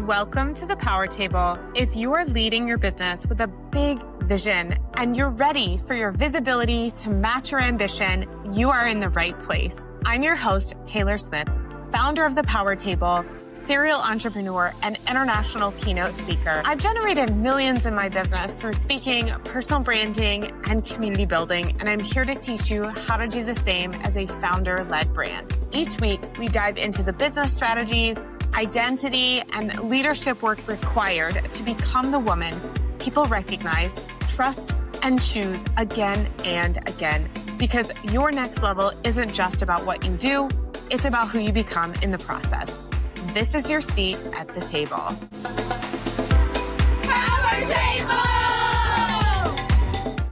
Welcome to the Power Table. If you are leading your business with a big vision and you're ready for your visibility to match your ambition, you are in the right place. I'm your host, Taylor Smith, founder of the Power Table, serial entrepreneur, and international keynote speaker. I've generated millions in my business through speaking, personal branding, and community building, and I'm here to teach you how to do the same as a founder-led brand. Each week, we dive into the business strategies, identity, and leadership work required to become the woman people recognize, trust, and choose again and again. Because your next level isn't just about what you do, it's about who you become in the process. This is your seat at the table. Power Table!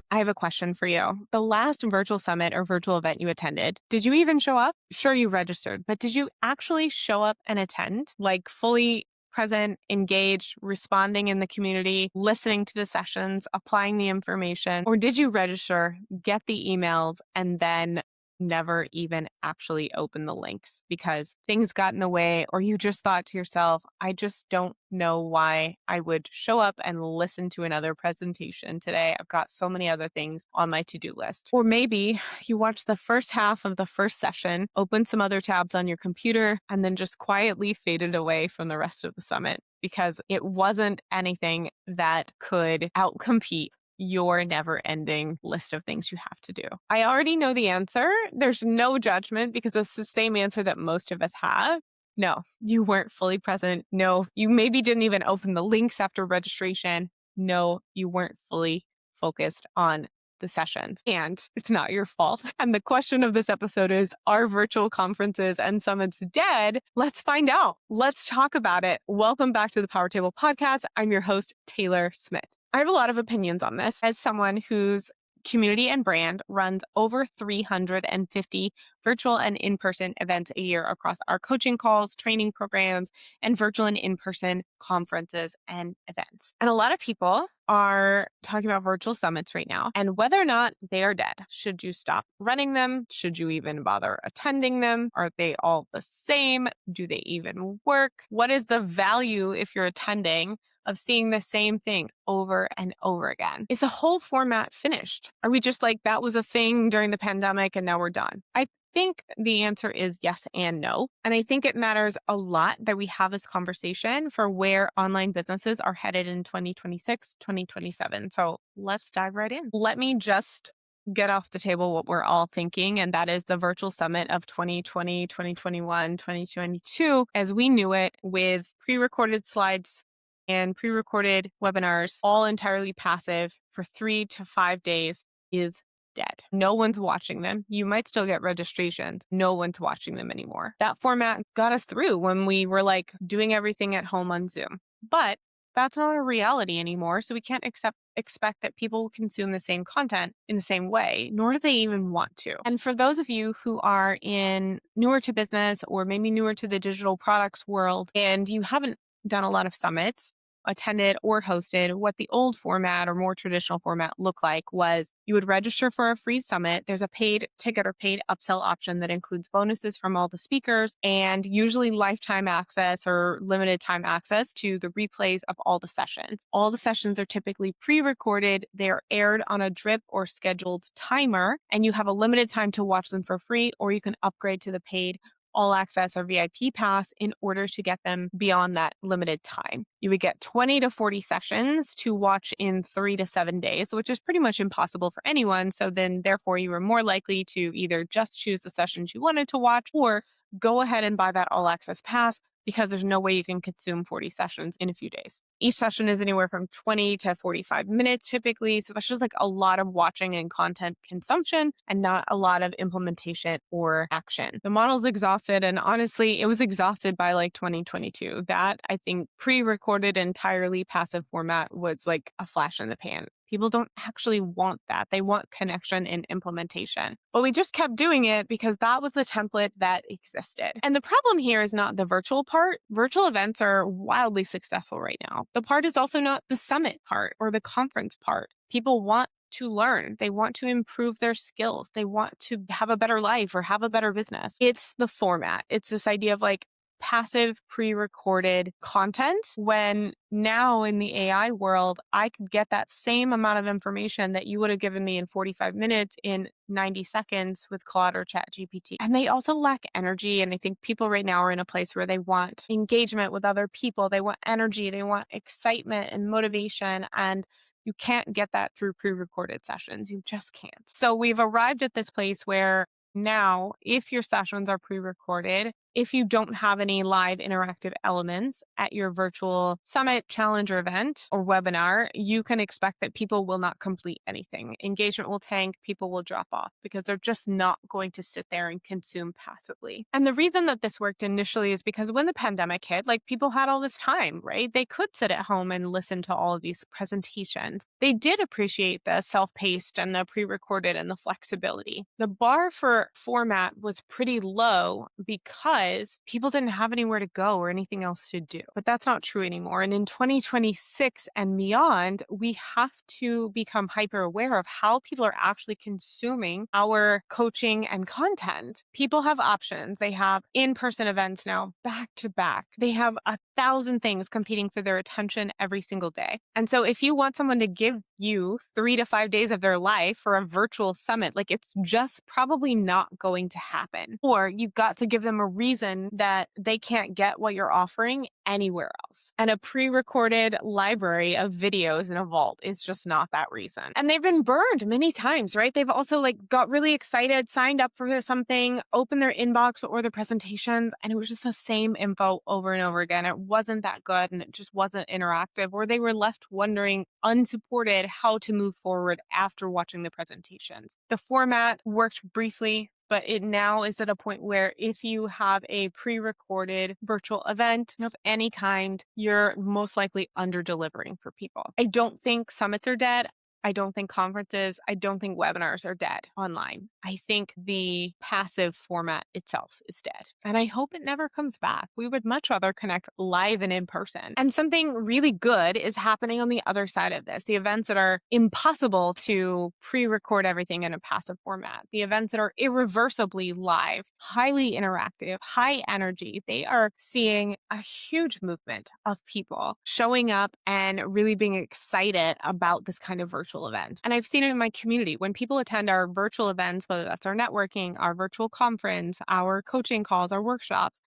I have a question for you. The last virtual summit or virtual event you attended, did you even show up? Sure, you registered, but did you actually show up and attend? Like fully present, engaged, responding in the community, listening to the sessions, applying the information? Or did you register, get the emails, and then never even actually open the links because things got in the way, or you just thought to yourself, I just don't know why I would show up and listen to another presentation today. I've got so many other things on my to-do list. Or maybe you watched the first half of the first session, opened some other tabs on your computer, and then just quietly faded away from the rest of the summit because it wasn't anything that could outcompete your never-ending list of things you have to do. I already know the answer. There's no judgment because it's the same answer that most of us have. No, you weren't fully present. No, you maybe didn't even open the links after registration. No, you weren't fully focused on the sessions. And it's not your fault. And the question of this episode is, are virtual conferences and summits dead? Let's find out. Let's talk about it. Welcome back to the Power Table podcast. I'm your host, Taylor Smith. I have a lot of opinions on this as someone whose community and brand runs over 350 virtual and in-person events a year across our coaching calls, training programs, and virtual and in-person conferences and events. And a lot of people are talking about virtual summits right now and whether or not they are dead. Should you stop running them? Should you even bother attending them? Are they all the same? Do they even work? What is the value if you're attending of seeing the same thing over and over again? Is the whole format finished? Are we just like, that was a thing during the pandemic and now we're done? I think the answer is yes and no. And I think it matters a lot that we have this conversation for where online businesses are headed in 2026, 2027. So let's dive right in. Let me just get off the table what we're all thinking, and that is the virtual summit of 2020, 2021, 2022, as we knew it, with pre-recorded slides and pre-recorded webinars, all entirely passive for 3 to 5 days, is dead. No one's watching them. You might still get registrations. No one's watching them anymore. That format got us through when we were like doing everything at home on Zoom. But that's not a reality anymore. So we can't expect that people will consume the same content in the same way, nor do they even want to. And for those of you who are newer to business or maybe newer to the digital products world and you haven't done a lot of summits, attended or hosted, what the old format or more traditional format looked like was you would register for a free summit. There's a paid ticket or paid upsell option that includes bonuses from all the speakers and usually lifetime access or limited time access to the replays of all the sessions. All the sessions are typically pre-recorded. They're aired on a drip or scheduled timer, and you have a limited time to watch them for free, or you can upgrade to the paid all access or VIP pass in order to get them beyond that limited time. You would get 20 to 40 sessions to watch in 3 to 7 days, which is pretty much impossible for anyone. So then therefore you were more likely to either just choose the sessions you wanted to watch or go ahead and buy that all access pass because there's no way you can consume 40 sessions in a few days. Each session is anywhere from 20 to 45 minutes typically. So that's just like a lot of watching and content consumption and not a lot of implementation or action. The model's exhausted, and honestly, it was exhausted by like 2022. That, I think, pre-recorded entirely passive format was like a flash in the pan. People don't actually want that. They want connection and implementation. But we just kept doing it because that was the template that existed. And the problem here is not the virtual part. Virtual events are wildly successful right now. The part is also not the summit part or the conference part. People want to learn. They want to improve their skills. They want to have a better life or have a better business. It's the format. It's this idea of like passive pre-recorded content when now in the AI world, I could get that same amount of information that you would have given me in 45 minutes in 90 seconds with Claude or ChatGPT. And they also lack energy. And I think people right now are in a place where they want engagement with other people. They want energy. They want excitement and motivation. And you can't get that through pre-recorded sessions. You just can't. So we've arrived at this place where now, if your sessions are pre-recorded, if you don't have any live interactive elements at your virtual summit, challenge, or event or webinar, you can expect that people will not complete anything. Engagement will tank, people will drop off because they're just not going to sit there and consume passively. And the reason that this worked initially is because when the pandemic hit, like people had all this time, right? They could sit at home and listen to all of these presentations. They did appreciate the self-paced and the pre-recorded and the flexibility. The bar for format was pretty low because people didn't have anywhere to go or anything else to do. But that's not true anymore. And in 2026 and beyond, we have to become hyper aware of how people are actually consuming our coaching and content. People have options. They have in-person events now back to back. They have 1,000 things competing for their attention every single day. And so if you want someone to give you 3 to 5 days of their life for a virtual summit, like it's just probably not going to happen. Or you've got to give them a reason that they can't get what you're offering anywhere else. And a pre-recorded library of videos in a vault is just not that reason. And they've been burned many times, right? They've also got really excited, signed up for something, opened their inbox or their presentations, and it was just the same info over and over again. It wasn't that good and it just wasn't interactive, or they were left wondering, unsupported, how to move forward after watching the presentations. The format worked briefly, but it now is at a point where if you have a pre-recorded virtual event of any kind, you're most likely under-delivering for people. I don't think summits are dead. I don't think conferences, I don't think webinars are dead online. I think the passive format itself is dead. And I hope it never comes back. We would much rather connect live and in person. And something really good is happening on the other side of this. The events that are impossible to pre-record everything in a passive format. The events that are irreversibly live, highly interactive, high energy. They are seeing a huge movement of people showing up and really being excited about this kind of virtual event. And I've seen it in my community. When people attend our virtual events, whether that's our networking, our virtual conference, our coaching calls, our workshops,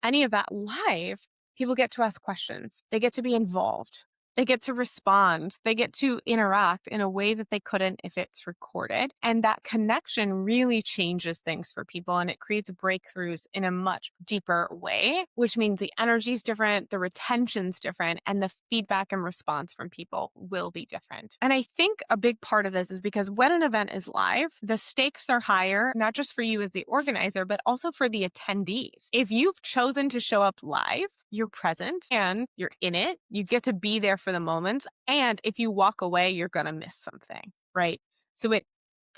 any of that live, people get to ask questions. They get to be involved. They get to respond. They get to interact in a way that they couldn't if it's recorded. And that connection really changes things for people and it creates breakthroughs in a much deeper way, which means the energy is different, the retention's different, and the feedback and response from people will be different. And I think a big part of this is because when an event is live, the stakes are higher, not just for you as the organizer, but also for the attendees. If you've chosen to show up live, you're present and you're in it. You get to be there for the moments. And if you walk away, you're going to miss something, right? So it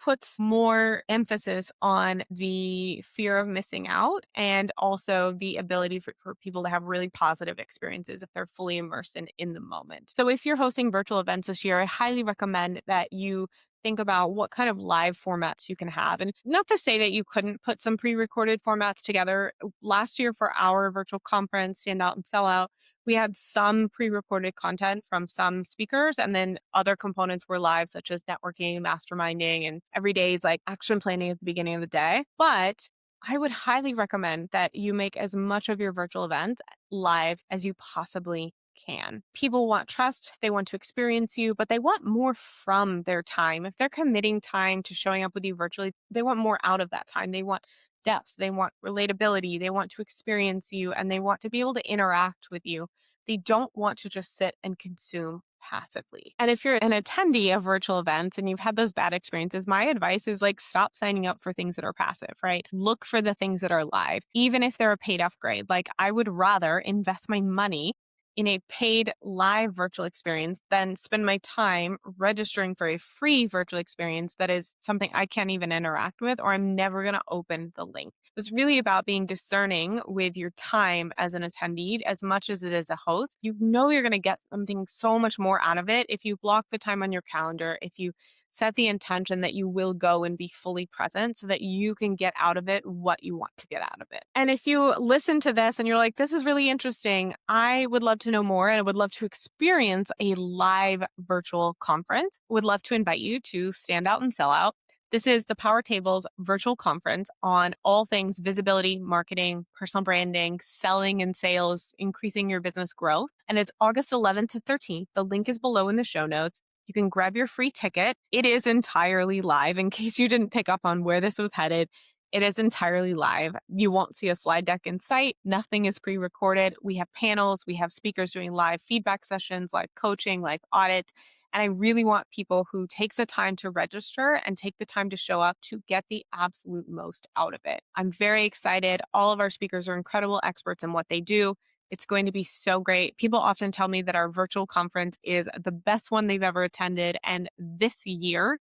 puts more emphasis on the fear of missing out and also the ability for people to have really positive experiences if they're fully immersed in the moment. So if you're hosting virtual events this year, I highly recommend that you think about what kind of live formats you can have. And not to say that you couldn't put some pre-recorded formats together. Last year for our virtual conference, Stand Out and Sell Out, we had some pre-recorded content from some speakers, and then other components were live, such as networking, masterminding, and every day's action planning at the beginning of the day. But I would highly recommend that you make as much of your virtual events live as you possibly can. People want trust, they want to experience you, but they want more from their time. If they're committing time to showing up with you virtually, they want more out of that time. They want depth, they want relatability, they want to experience you, and they want to be able to interact with you. They don't want to just sit and consume passively. And if you're an attendee of virtual events and you've had those bad experiences, my advice is stop signing up for things that are passive, right? Look for the things that are live, even if they're a paid upgrade. I would rather invest my money in a paid live virtual experience than spend my time registering for a free virtual experience that is something I can't even interact with, or I'm never going to open the link. It's really about being discerning with your time as an attendee as much as it is a host. You know you're going to get something so much more out of it if you block the time on your calendar, if you set the intention that you will go and be fully present so that you can get out of it what you want to get out of it. And if you listen to this and you're like, this is really interesting, I would love to know more and I would love to experience a live virtual conference. Would love to invite you to Stand Out and Sell Out. This is the Power Tables virtual conference on all things visibility, marketing, personal branding, selling and sales, increasing your business growth. And it's August 11th to 13th. The link is below in the show notes. You can grab your free ticket. It is entirely live in case you didn't pick up on where this was headed. It is entirely live. You won't see a slide deck in sight. Nothing is pre-recorded. We have panels. We have speakers doing live feedback sessions, live coaching, live audits. And I really want people who take the time to register and take the time to show up to get the absolute most out of it. I'm very excited. All of our speakers are incredible experts in what they do. It's going to be so great. People often tell me that our virtual conference is the best one they've ever attended. And this year,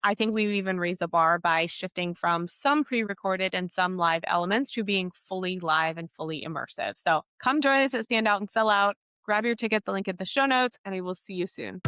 I think we've even raised the bar by shifting from some pre-recorded and some live elements to being fully live and fully immersive. So come join us at Stand Out and Sell Out. Grab your ticket, the link in the show notes, and I will see you soon.